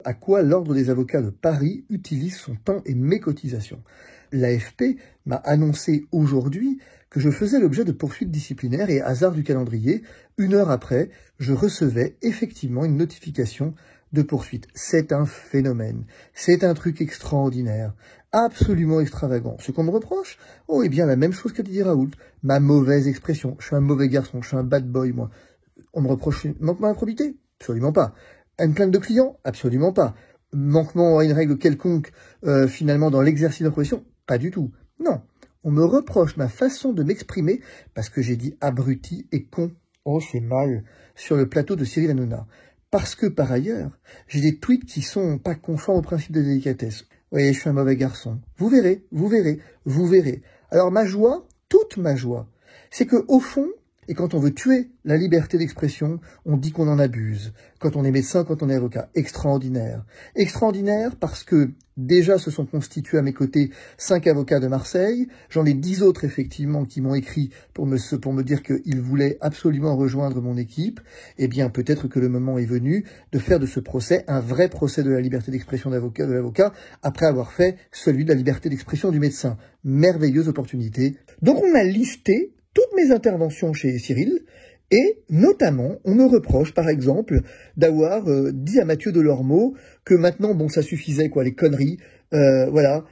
À quoi l'Ordre des avocats de Paris utilise son temps et mes cotisations. L'AFP m'a annoncé aujourd'hui que je faisais l'objet de poursuites disciplinaires et, hasard du calendrier, 1 heure après, je recevais effectivement une notification de poursuite. C'est un phénomène, c'est un truc extraordinaire, absolument extravagant. Ce qu'on me reproche, oh, eh bien la même chose qu'a dit Raoult, ma mauvaise expression, je suis un mauvais garçon, je suis un bad boy moi. On me reproche manquement à la probité? Absolument pas. Une plainte de client? Absolument pas. Manquement à une règle quelconque, finalement, dans l'exercice de la profession? Pas du tout. Non. On me reproche ma façon de m'exprimer parce que j'ai dit abruti et con. Oh, c'est mal. Sur le plateau de Cyril Hanouna. Parce que, par ailleurs, j'ai des tweets qui sont pas conformes au principe de délicatesse. Oui, je suis un mauvais garçon. Vous verrez, vous verrez, vous verrez. Alors, ma joie, toute ma joie, c'est que, au fond, et quand on veut tuer la liberté d'expression, on dit qu'on en abuse. Quand on est médecin, quand on est avocat. Extraordinaire. Extraordinaire parce que déjà se sont constitués à mes côtés 5 avocats de Marseille. J'en ai 10 autres, effectivement, qui m'ont écrit pour me dire qu'ils voulaient absolument rejoindre mon équipe. Eh bien, peut-être que le moment est venu de faire de ce procès un vrai procès de la liberté d'expression de l'avocat, après avoir fait celui de la liberté d'expression du médecin. Merveilleuse opportunité. Donc on a listé toutes mes interventions chez Cyril, et notamment, on me reproche, par exemple, d'avoir dit à Mathieu Delormeau que maintenant, bon, ça suffisait, quoi, les conneries, voilà.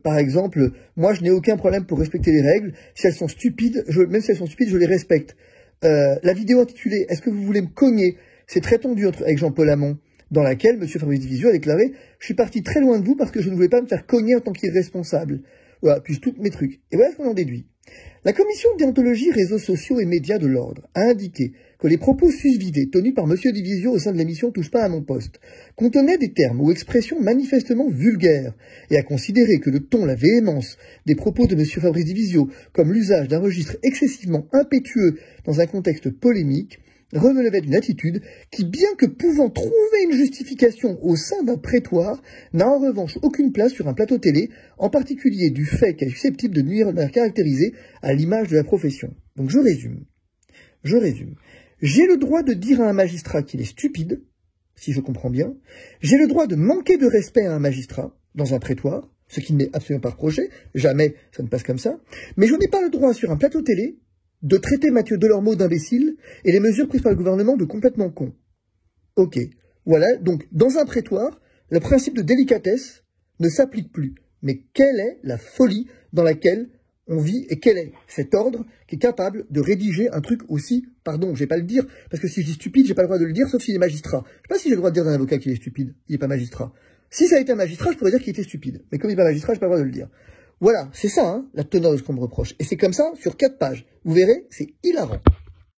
Par exemple, moi, je n'ai aucun problème pour respecter les règles. Si elles sont stupides, même si elles sont stupides, je les respecte. La vidéo intitulée « Est-ce que vous voulez me cogner ?» c'est très tendu avec Jean-Paul Hamon, dans laquelle M. Fabrice Divisio a déclaré « Je suis parti très loin de vous parce que je ne voulais pas me faire cogner en tant qu'irresponsable. » Voilà, puis tous mes trucs. Et voilà ce qu'on en déduit. La commission de déontologie, réseaux sociaux et médias de l'ordre a indiqué que les propos susvidés tenus par M. Divisio au sein de l'émission Touche pas à mon poste contenaient des termes ou expressions manifestement vulgaires et a considéré que le ton, la véhémence des propos de M. Fabrice Divisio, comme l'usage d'un registre excessivement impétueux dans un contexte polémique, relevait d'une attitude qui, bien que pouvant trouver une justification au sein d'un prétoire, n'a en revanche aucune place sur un plateau télé, en particulier du fait qu'elle est susceptible de nuire à caractériser à l'image de la profession. Donc je résume. J'ai le droit de dire à un magistrat qu'il est stupide, si je comprends bien. J'ai le droit de manquer de respect à un magistrat dans un prétoire, ce qui n'est absolument pas reproché, jamais ça ne passe comme ça. Mais je n'ai pas le droit sur un plateau télé de traiter Mathieu Delormeau d'imbécile et les mesures prises par le gouvernement de complètement con. Ok. Voilà, donc, dans un prétoire, le principe de délicatesse ne s'applique plus. Mais quelle est la folie dans laquelle on vit et quel est cet ordre qui est capable de rédiger un truc aussi, pardon, je vais pas le dire, parce que si je dis stupide, j'ai pas le droit de le dire, sauf s'il est magistrat. Je sais pas si j'ai le droit de dire d'un avocat qu'il est stupide, il est pas magistrat. Si ça a été un magistrat, je pourrais dire qu'il était stupide. Mais comme il est pas magistrat, j'ai pas le droit de le dire. Voilà, c'est ça, hein, la teneur de ce qu'on me reproche. Et c'est comme ça sur 4 pages. Vous verrez, c'est hilarant.